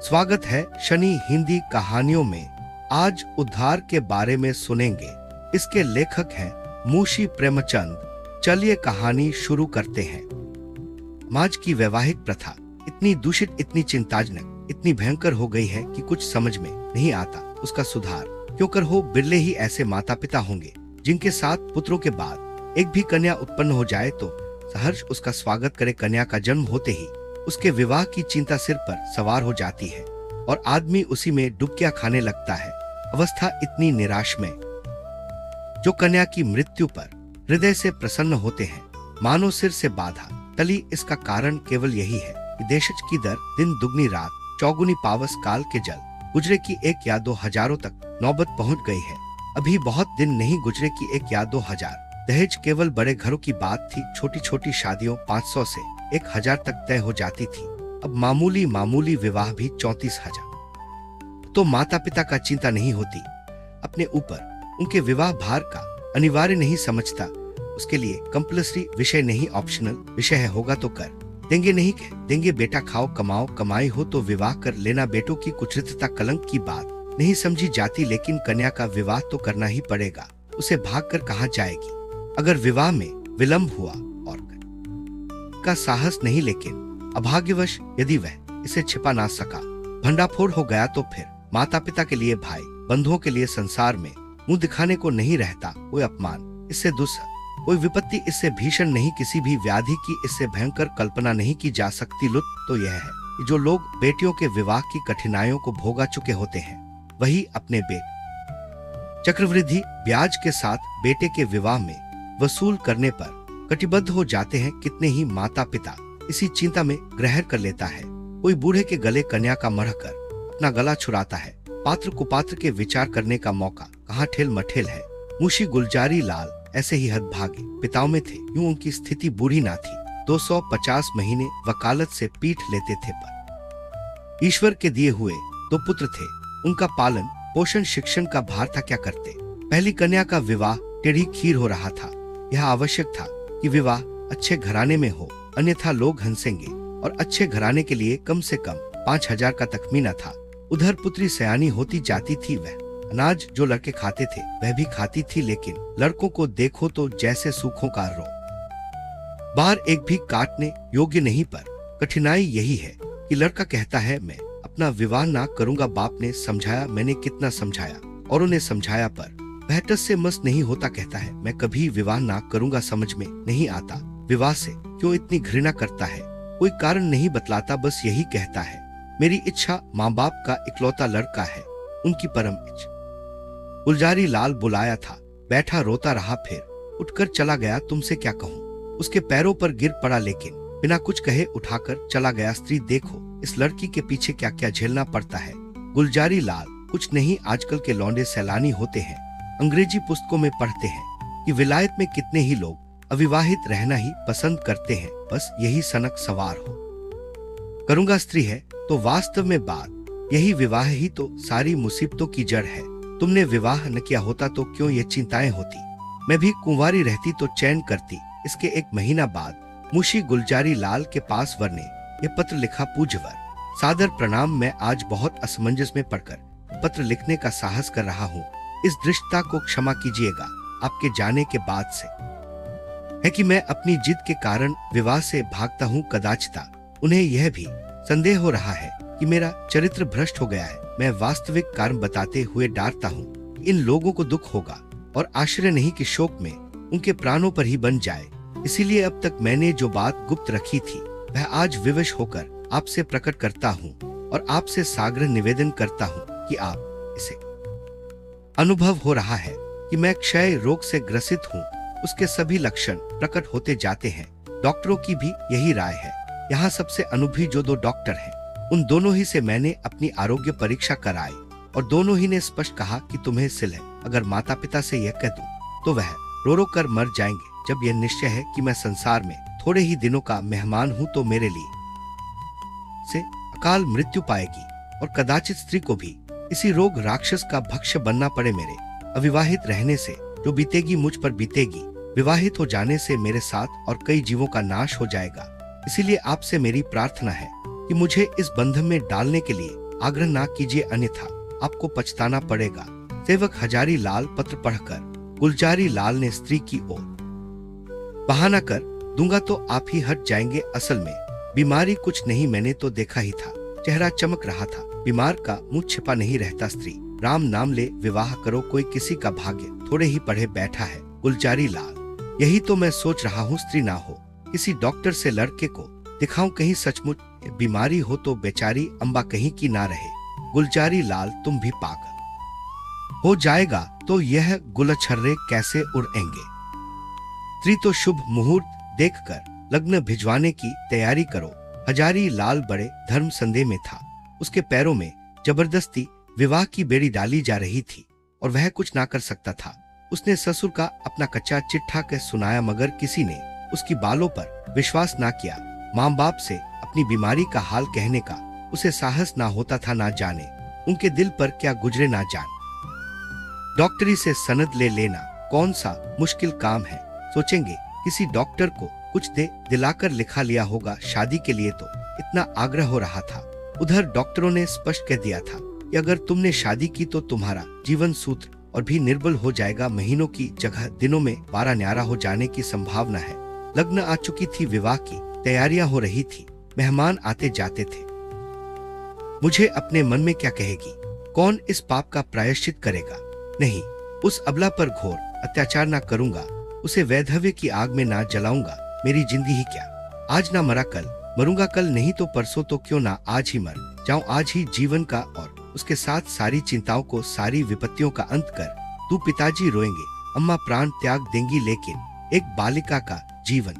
स्वागत है शनि हिंदी कहानियों में। आज उद्धार के बारे में सुनेंगे। इसके लेखक हैं मुंशी प्रेमचंद। चलिए कहानी शुरू करते हैं। समाज की वैवाहिक प्रथा इतनी दूषित, इतनी चिंताजनक, इतनी भयंकर हो गई है कि कुछ समझ में नहीं आता उसका सुधार क्यों कर हो। बिरले ही ऐसे माता पिता होंगे जिनके 7 पुत्रों के बाद एक भी कन्या उत्पन्न हो जाए तो सहर्ष उसका स्वागत करे। कन्या का जन्म होते ही उसके विवाह की चिंता सिर पर सवार हो जाती है और आदमी उसी में डुबकियां खाने लगता है। अवस्था इतनी निराश में जो कन्या की मृत्यु पर हृदय से प्रसन्न होते हैं, मानो सिर से बाधा टली। इसका कारण केवल यही है कि देशज की दर दिन दुगनी रात चौगुनी पावस काल के जल गुजरे की 1 या 2 हजारों तक नौबत पहुंच गई है। अभी बहुत दिन नहीं गुजरे की 1 या 2 हजार। दहेज केवल बड़े घरों की बात थी। छोटी छोटी शादियों 500 से 1000 तक तय हो जाती थी। अब मामूली विवाह भी 34,000। तो माता पिता का चिंता नहीं होती अपने ऊपर। उनके विवाह भार का अनिवार्य नहीं समझता। उसके लिए कंपल्सरी विषय नहीं, ऑप्शनल विषय है। होगा तो कर देंगे, नहीं देंगे बेटा खाओ कमाओ। कमाई हो तो विवाह कर लेना। बेटों की कुचित्रता कलंक की बात नहीं समझी जाती, लेकिन कन्या का विवाह तो करना ही पड़ेगा। उसे भाग कर कहाँ जाएगी अगर विवाह में विलंब हुआ। और का साहस नहीं, लेकिन अभाग्यवश यदि वह इसे छिपा ना सका, भंडाफोड़ हो गया तो फिर माता पिता के लिए, भाई बंधुओं के लिए संसार में मुंह दिखाने को नहीं रहता। कोई अपमान इससे दुस्सह, कोई विपत्ति इससे भीषण नहीं, किसी भी व्याधि की इससे भयंकर कल्पना नहीं की जा सकती। लुत्फ तो यह है कि जो लोग बेटियों के विवाह की कठिनाइयों को भोगा चुके होते हैं, वही अपने चक्रवृद्धि ब्याज के साथ बेटे के विवाह में वसूल करने पर कटिबद्ध हो जाते हैं। कितने ही माता पिता इसी चिंता में ग्रहण कर लेता है। कोई बूढ़े के गले कन्या का मढ़ कर अपना गला छुड़ाता है। पात्र कुपात्र के विचार करने का मौका कहाँ ठेल मठेल है। मुंशी गुलजारी लाल ऐसे ही हदभागे पिताओं में थे। यूं उनकी स्थिति बूढ़ी ना थी। 250 महीने वकालत से पीठ लेते थे, पर ईश्वर के दिए हुए 2 पुत्र थे। उनका पालन पोषण शिक्षण का भार था। क्या करते। पहली कन्या का विवाह टेढ़ी खीर हो रहा था। यह आवश्यक था कि विवाह अच्छे घराने में हो, अन्यथा लोग हंसेंगे। और अच्छे घराने के लिए कम से कम 5000 का तखमीना था। उधर पुत्री सयानी होती जाती थी। वह अनाज जो लड़के खाते थे वह भी खाती थी, लेकिन लड़कों को देखो तो जैसे सूखों का रो। बाहर एक भी काटने योग्य नहीं। पर कठिनाई यही है कि लड़का कहता है मैं अपना विवाह ना करूंगा। बाप ने समझाया, मैंने कितना समझाया, औरों ने समझाया, पर वह टस से मस नहीं होता। कहता है मैं कभी विवाह ना करूंगा। समझ में नहीं आता विवाह से क्यों इतनी घृणा करता है। कोई कारण नहीं बतलाता, बस यही कहता है मेरी इच्छा माँ बाप का इकलौता लड़का है, उनकी परम इच्छा। गुलजारी लाल बुलाया था, बैठा रोता रहा, फिर उठकर चला गया। तुमसे क्या कहूँ। उसके पैरों पर गिर पड़ा, लेकिन बिना कुछ कहे उठाकर चला गया। स्त्री देखो इस लड़की के पीछे क्या क्या झेलना पड़ता है। गुलजारी लाल कुछ नहीं, आजकल के लौंडे सैलानी होते हैं। अंग्रेजी पुस्तकों में पढ़ते हैं कि विलायत में कितने ही लोग अविवाहित रहना ही पसंद करते हैं, बस यही सनक सवार हो। करूंगा स्त्री है तो वास्तव में बात यही, विवाह ही तो सारी मुसीबतों की जड़ है। तुमने विवाह न किया होता तो क्यों ये चिंताएं होती। मैं भी कुंवारी रहती तो चैन करती। इसके 1 महीना बाद मुंशी गुलजारी लाल के पास वर ने यह पत्र लिखा। पूज्यवर, सादर प्रणाम। मैं आज बहुत असमंजस में पड़कर पत्र लिखने का साहस कर रहा हूँ। इस दृष्टता को क्षमा कीजिएगा। आपके जाने के बाद से है कि मैं अपनी जिद के कारण विवाह से भागता हूँ। कदाचिता उन्हें यह भी संदेह हो रहा है कि मेरा चरित्र भ्रष्ट हो गया है। मैं वास्तविक कारण बताते हुए डांटता हूँ। इन लोगों को दुख होगा और आश्चर्य नहीं कि शोक में उनके प्राणों पर ही बन जाए। इसीलिए अब तक मैंने जो बात गुप्त रखी थी वह आज विवश होकर आपसे प्रकट करता हूँ और आपसे साग्रह निवेदन करता हूँ कि आप इसे अनुभव हो रहा है कि मैं क्षय रोग से ग्रसित हूँ। उसके सभी लक्षण प्रकट होते जाते हैं। डॉक्टरों की भी यही राय है। यहाँ सबसे अनुभवी जो 2 डॉक्टर हैं, उन दोनों ही से मैंने अपनी आरोग्य परीक्षा कराई और दोनों ही ने स्पष्ट कहा कि तुम्हें सिल है। अगर माता पिता से यह कह दूं तो वह रो रो कर मर जाएंगे। जब यह निश्चय है कि मैं संसार में थोड़े ही दिनों का मेहमान हूं, तो मेरे लिए से अकाल मृत्यु पाएगी और कदाचित स्त्री को भी इसी रोग राक्षस का भक्ष्य बनना पड़े। मेरे अविवाहित रहने से जो बीतेगी मुझ पर बीतेगी। विवाहित हो जाने से मेरे साथ और कई जीवों का नाश हो जाएगा। इसीलिए आपसे मेरी प्रार्थना है कि मुझे इस बंधन में डालने के लिए आग्रह ना कीजिए, अन्यथा आपको पछताना पड़ेगा। सेवक हजारी लाल पत्र पढ़कर गुलजारी लाल ने स्त्री की ओर बहाना कर, दूंगा तो आप ही हट जाएंगे, असल में बीमारी कुछ नहीं, मैंने तो देखा ही था। चेहरा चमक रहा था, बीमार का मुंह छिपा नहीं रहता। स्त्री, राम नाम ले, विवाह करो, कोई किसी का भाग्य थोड़े ही पढ़े बैठा है। गुलजारी लाल, यही तो मैं सोच रहा हूँ, स्त्री ना हो, किसी डॉक्टर से लड़के को दिखाऊं, कहीं सचमुच बीमारी हो तो बेचारी अम्बा कहीं की ना रहे। गुलजारी लाल, तुम भी पागल हो जाएगा तो यह गुलछर्रे कैसे उड़ेंगे। स्त्री, तो शुभ मुहूर्त देखकर लग्न भिजवाने की तैयारी करो। हजारी लाल बड़े धर्म संदेह में था। उसके पैरों में जबरदस्ती विवाह की बेड़ी डाली जा रही थी और वह कुछ ना कर सकता था। उसने ससुर का अपना कच्चा चिट्ठा कह सुनाया, मगर किसी ने उसकी बालों पर विश्वास ना किया। माँ बाप से अपनी बीमारी का हाल कहने का उसे साहस ना होता था। ना जाने उनके दिल पर क्या गुजरे, ना जान डॉक्टरी से सनद ले लेना कौन सा मुश्किल काम है। सोचेंगे किसी डॉक्टर को कुछ दे दिलाकर लिखा लिया होगा। शादी के लिए तो इतना आग्रह हो रहा था। उधर डॉक्टरों ने स्पष्ट कह दिया था कि अगर तुमने शादी की तो तुम्हारा जीवन सूत्र और भी निर्बल हो जाएगा। महीनों की जगह दिनों में पारा न्यारा हो जाने की संभावना है। लग्न आ चुकी थी, विवाह की तैयारियां हो रही थी, मेहमान आते जाते थे। मुझे अपने मन में क्या कहेगी, कौन इस पाप का प्रायश्चित करेगा। नहीं, उस अबला पर घोर अत्याचार ना करूंगा, उसे वैधव्य की आग में ना जलाऊंगा। मेरी जिंदगी क्या, आज ना मरा कल मरूंगा, कल नहीं तो परसों, तो क्यों ना आज ही मर जाऊं। आज ही जीवन का और उसके साथ सारी चिंताओं को, सारी विपत्तियों का अंत कर तू पिताजी रोएंगे, अम्मा प्राण त्याग देंगी, लेकिन एक बालिका का जीवन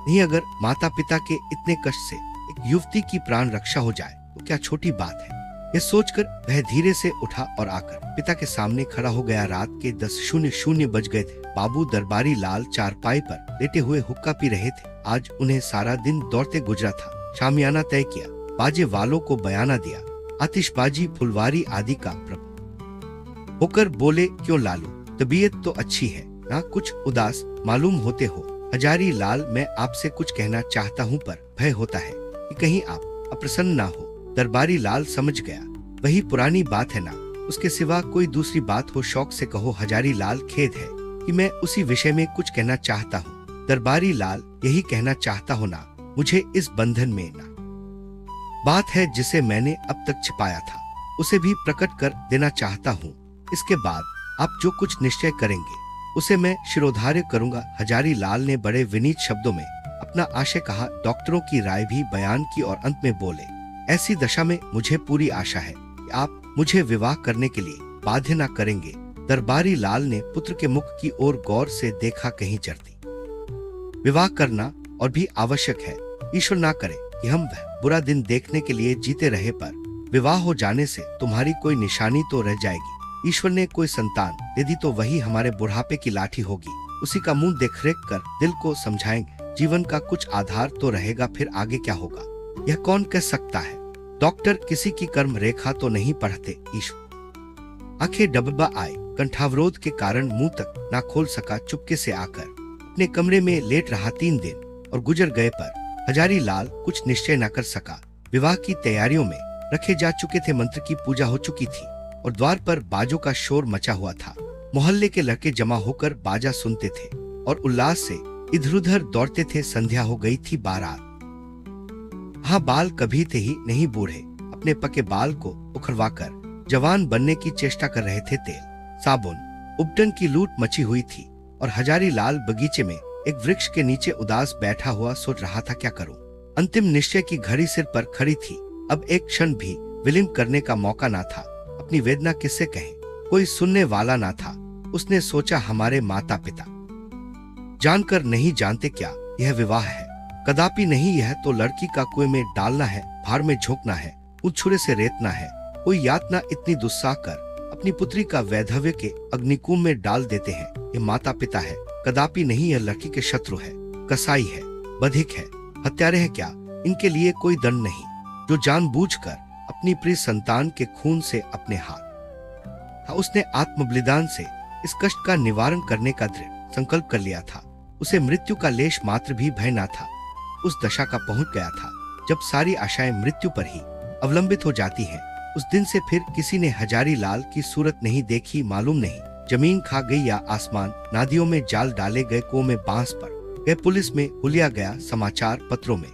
नहीं। अगर माता पिता के इतने कष्ट से एक युवती की प्राण रक्षा हो जाए तो क्या छोटी बात है। यह सोचकर वह धीरे से उठा और आकर पिता के सामने खड़ा हो गया। रात के 10:00 बज गए थे। बाबू दरबारी लाल चारपाई पर लेटे हुए हुक्का पी रहे थे। आज उन्हें सारा दिन दौड़ते गुजरा था। शामियाना तय किया, बाजे वालों को बयाना दिया, आतिशबाजी फुलवारी आदि का प्रबंध होकर बोले, क्यों लालू, तबीयत तो अच्छी है ना, कुछ उदास मालूम होते हो। हजारी लाल, मैं आपसे कुछ कहना चाहता हूँ पर भय होता है कि कहीं आप अप्रसन्न ना हो। दरबारी लाल समझ गया, वही पुरानी बात है ना, उसके सिवा कोई दूसरी बात हो शौक से कहो। हजारी लाल, खेद है कि मैं उसी विषय में कुछ कहना चाहता हूँ। दरबारी लाल, यही कहना चाहता हो ना, मुझे इस बंधन में ना बात है जिसे मैंने अब तक छिपाया था, उसे भी प्रकट कर देना चाहता हूँ। इसके बाद आप जो कुछ निश्चय करेंगे उसे मैं शिरोधार्य करूंगा। हजारी लाल ने बड़े विनीत शब्दों में अपना आशय कहा। डॉक्टरों की राय भी बयान की और अंत में बोले, ऐसी दशा में मुझे पूरी आशा है कि आप मुझे विवाह करने के लिए बाध्य न करेंगे। दरबारी लाल ने पुत्र के मुख की ओर गौर से देखा, कहीं चढ़ती विवाह करना और भी आवश्यक है। ईश्वर ना करे कि हम वह बुरा दिन देखने के लिए जीते रहे, पर विवाह हो जाने से तुम्हारी कोई निशानी तो रह जाएगी। ईश्वर ने कोई संतान दे दी तो वही हमारे बुढ़ापे की लाठी होगी। उसी का मुंह देखरेख कर दिल को समझाएंगे। जीवन का कुछ आधार तो रहेगा, फिर आगे क्या होगा यह कौन कह सकता है। डॉक्टर किसी की कर्म रेखा तो नहीं पढ़ते। ईश्वर आंखें डबडबा आए, कंठावरोध के कारण मुंह तक ना खोल सका। चुपके से आकर अपने कमरे में लेट रहा। 3 दिन और गुजर गए पर हजारी लाल कुछ निश्चय न कर सका। विवाह की तैयारियों में रखे जा चुके थे, मंत्र की पूजा हो चुकी थी और द्वार पर बाजों का शोर मचा हुआ था। मोहल्ले के लड़के जमा होकर बाजा सुनते थे और उल्लास से इधर उधर दौड़ते थे। संध्या हो गई थी। बारात हाँ, बाल कभी थे ही नहीं बूढ़े अपने पके बाल को उखड़वाकर जवान बनने की चेष्टा कर रहे थे। तेल साबुन उपटन की लूट मची हुई थी और हजारी लाल बगीचे में एक वृक्ष के नीचे उदास बैठा हुआ सोच रहा था, क्या करूं। अंतिम निश्चय की घड़ी सिर पर खड़ी थी। अब एक क्षण भी विलंब करने का मौका ना था। अपनी वेदना किससे कहें, कोई सुनने वाला ना था। उसने सोचा, हमारे माता पिता जानकर नहीं जानते क्या यह विवाह है। कदापि नहीं, यह तो लड़की का कुएं में डालना है, भार में झोंकना है, उछुरे से रेतना है। कोई यातना इतनी दुस्साह कर अपनी पुत्री का वैधव्य के अग्निकुंड में डाल देते हैं। ये माता पिता है, कदापि नहीं, यह लड़की के शत्रु है, कसाई है, बधिक है, हत्यारे हैं। क्या इनके लिए कोई दंड नहीं जो जानबूझकर अपनी प्रिय संतान के खून से अपने हाथ। उसने आत्म बलिदान से इस कष्ट का निवारण करने का दृढ़ संकल्प कर लिया था। उसे मृत्यु का लेश मात्र भी भय ना था। उस दशा का पहुंच गया था जब सारी आशाएं मृत्यु पर ही अवलंबित हो जाती हैं। उस दिन से फिर किसी ने हजारी लाल की सूरत नहीं देखी। मालूम नहीं जमीन खा गई या आसमान, नदियों में जाल डाले गए, कुओं में बांस पड़ गए, पुलिस में हुलिया गया, समाचार पत्रों में।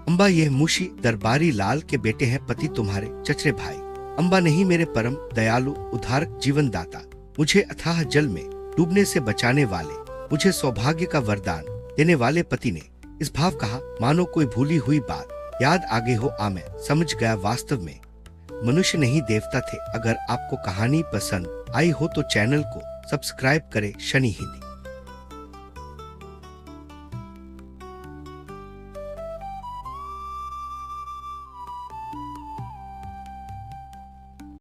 अम्बा ये मुशी दरबारी लाल के बेटे हैं, पति तुम्हारे चचरे भाई। अम्बा नहीं मेरे परम दयालु उद्धारक जीवन दाता, मुझे अथाह जल में डूबने से बचाने वाले, मुझे सौभाग्य का वरदान देने वाले पति ने इस भाव कहा मानो कोई भूली हुई बात याद आगे हो आ। मैं समझ गया वास्तव में मनुष्य नहीं देवता थे। अगर आपको कहानी पसंद आई हो तो चैनल को सब्सक्राइब करें शनि हिंदी।